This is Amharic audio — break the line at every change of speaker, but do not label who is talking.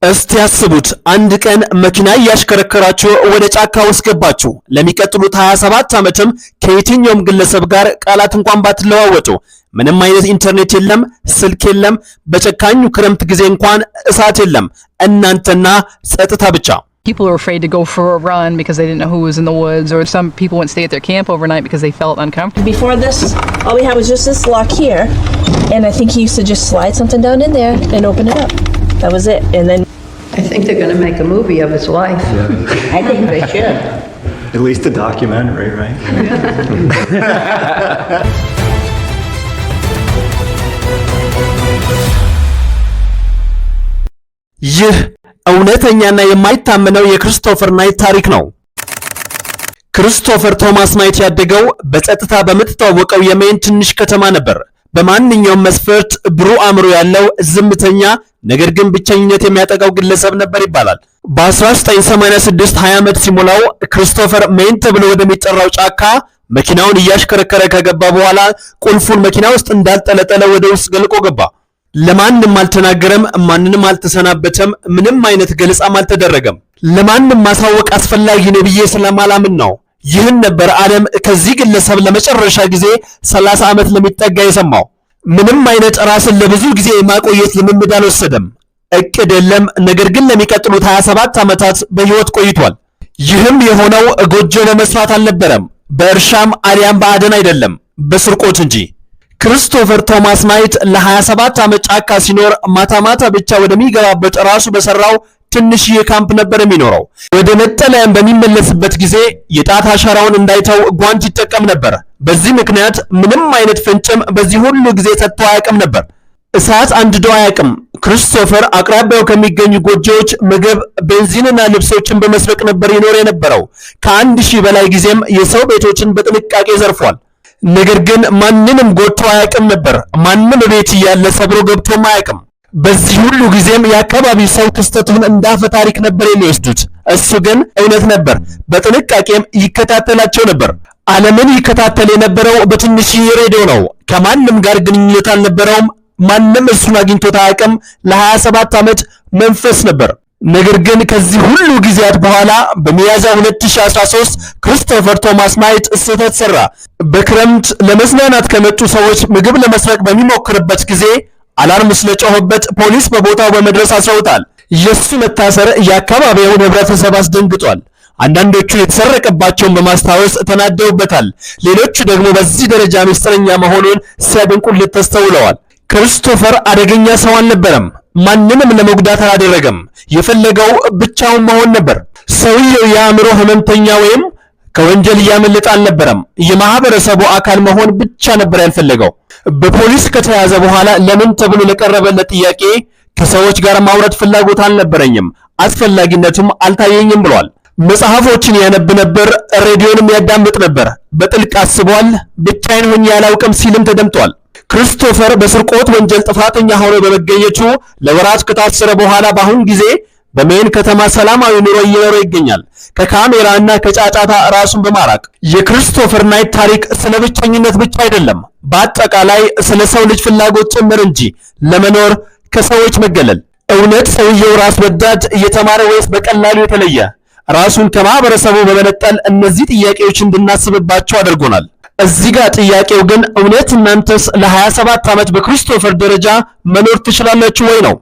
እስቲ ያስቡት አንድ ቀን መኪና ያሽከረከራችሁ ወደ ጫካ ውስጥ ገባችሁ ለሚቀጥሉት 27 ዓመትም ከየትኛውም ግለሰብ ጋር ቃላት እንኳን ባትለዋወጡ ምንም አይነት ኢንተርኔት የለም ስልክ የለም በጨካኙ ክረምት ጊዜ እንኳን እሳት የለም እናንተና ጸጥታ ብቻ
People were afraid to go for a run because they didn't know who was in the woods, or some people wouldn't stay at their camp overnight because they felt uncomfortable.
Before this, all we had was just this lock here, and I think he used to just slide something down in there and open it up. That was it. And then
I think they're going to make a movie of his life.
Yeah.
I think they should.
At least a documentary, right?
ይህ እውነተኛና የማይታመነው የክሪስቶፈር ናይት ታሪክ ነው። ክሪስቶፈር ቶማስ ናይት ያደገው በጸጥታ በምትታወቀው የሜን ትንሽ ከተማ ነበር። በማንኛውም መስፈርት ብሩህ አእምሮ ያለው ዝምተኛ ነገር ግን ብቸኝነት የሚያጠቃው ግለሰብ ነበር ይባላል። በ1986 20 ዓመት ሲሞላው ክሪስቶፈር ሜን ተብሎ ወደሚጠራው ጫካ መኪናውን እያሽከረከረ ከገባ በኋላ ቁልፉን መኪና ውስጥ እንዳልጠለጠለ ወደ ውስጥ ገልቆ ገባ። ለማንም አልተናገረም፣ ማንንም አልተሰናበተም፣ ምንም አይነት ገለጻም አልተደረገም። ለማንም ማሳወቅ አስፈላጊ ነው ብዬ ስለማላምን ነው። ይህን ነበር ዓለም ከዚህ ግለሰብ ለመጨረሻ ጊዜ 30 ዓመት ለሚጠጋ የሰማው። ምንም አይነት ራስን ለብዙ ጊዜ የማቆየት ልምምድ አልወሰደም። እቅድ የለም። ነገር ግን ለሚቀጥሉት 27 ዓመታት በህይወት ቆይቷል። ይህም የሆነው ጎጆ ለመስራት አልነበረም፣ በእርሻም አሊያም በአደን አይደለም፣ በስርቆት እንጂ። ክሪስቶፈር ቶማስ ናይት ለ27 ዓመት ጫካ ሲኖር ማታ ማታ ብቻ ወደሚገባበት ራሱ በሰራው ትንሽዬ ካምፕ ነበር የሚኖረው። ወደ መጠለያም በሚመለስበት ጊዜ የጣት አሻራውን እንዳይተው ጓንት ይጠቀም ነበር። በዚህ ምክንያት ምንም አይነት ፍንጭም በዚህ ሁሉ ጊዜ ሰጥቶ አያውቅም ነበር። እሳት አንድዶ አያውቅም። ክሪስቶፈር አቅራቢያው ከሚገኙ ጎጆዎች ምግብ፣ ቤንዚንና ልብሶችን በመስረቅ ነበር ይኖር የነበረው። ከ1000 በላይ ጊዜም የሰው ቤቶችን በጥንቃቄ ዘርፏል። ነገር ግን ማንንም ጎድቶ አያውቅም ነበር። ማንም ቤት እያለ ሰብሮ ገብቶም አያውቅም። በዚህ ሁሉ ጊዜም የአካባቢው ሰው ክስተቱን እንዳፈ ታሪክ ነበር የሚወስዱት። እሱ ግን እውነት ነበር። በጥንቃቄም ይከታተላቸው ነበር። ዓለምን ይከታተል የነበረው በትንሽዬ ሬዲዮ ነው። ከማንም ጋር ግንኙነት አልነበረውም። ማንም እሱን አግኝቶት አያውቅም። ለ27 ዓመት መንፈስ ነበር። ነገር ግን ከዚህ ሁሉ ጊዜያት በኋላ በሚያዝያ 2013 ክሪስቶፈር ቶማስ ናይት ስህተት ሰራ። በክረምት ለመዝናናት ከመጡ ሰዎች ምግብ ለመስረቅ በሚሞክርበት ጊዜ አላርም ስለጮኸበት ፖሊስ በቦታው በመድረስ አስረውታል። የሱ መታሰር የአካባቢውን ህብረተሰብ አስደንግጧል። አንዳንዶቹ የተሰረቀባቸውን በማስታወስ ተናደውበታል። ሌሎቹ ደግሞ በዚህ ደረጃ ምስጢረኛ መሆኑን ሲያደንቁለት ተስተውለዋል። ክሪስቶፈር አደገኛ ሰው አልነበረም። ማንንም ለመጉዳት አላደረገም። የፈለገው ብቻውን መሆን ነበር። ሰውየው የአእምሮ ህመምተኛ ወይም ከወንጀል እያመለጠ አልነበረም። የማህበረሰቡ አካል መሆን ብቻ ነበር ያልፈለገው። በፖሊስ ከተያዘ በኋላ ለምን ተብሎ ለቀረበለት ጥያቄ ከሰዎች ጋር ማውራት ፍላጎት አልነበረኝም፣ አስፈላጊነቱም አልታየኝም ብሏል። መጽሐፎችን ያነብ ነበር፣ ሬዲዮንም ያዳምጥ ነበር። በጥልቅ አስቧል። ብቻዬን ሆኜ አላውቅም ሲልም ተደምጧል። ክሪስቶፈር በስርቆት ወንጀል ጥፋተኛ ሆኖ በመገኘቱ ለወራት ከታሰረ በኋላ በአሁን ጊዜ በሜን ከተማ ሰላማዊ ኑሮ እየኖረ ይገኛል፣ ከካሜራና ከጫጫታ ራሱን በማራቅ። የክሪስቶፈር ናይት ታሪክ ስለ ብቸኝነት ብቻ አይደለም፣ በአጠቃላይ ስለ ሰው ልጅ ፍላጎት ጭምር እንጂ ለመኖር ከሰዎች መገለል። እውነት ሰውየው ራስ ወዳድ፣ እየተማረ ወይስ በቀላሉ የተለየ? ራሱን ከማህበረሰቡ በመነጠል እነዚህ ጥያቄዎች እንድናስብባቸው አድርጎናል። እዚህ ጋር ጥያቄው ግን እውነት እናንተስ ለ27 ዓመት በክሪስቶፈር ደረጃ መኖር ትችላላችሁ ወይ ነው?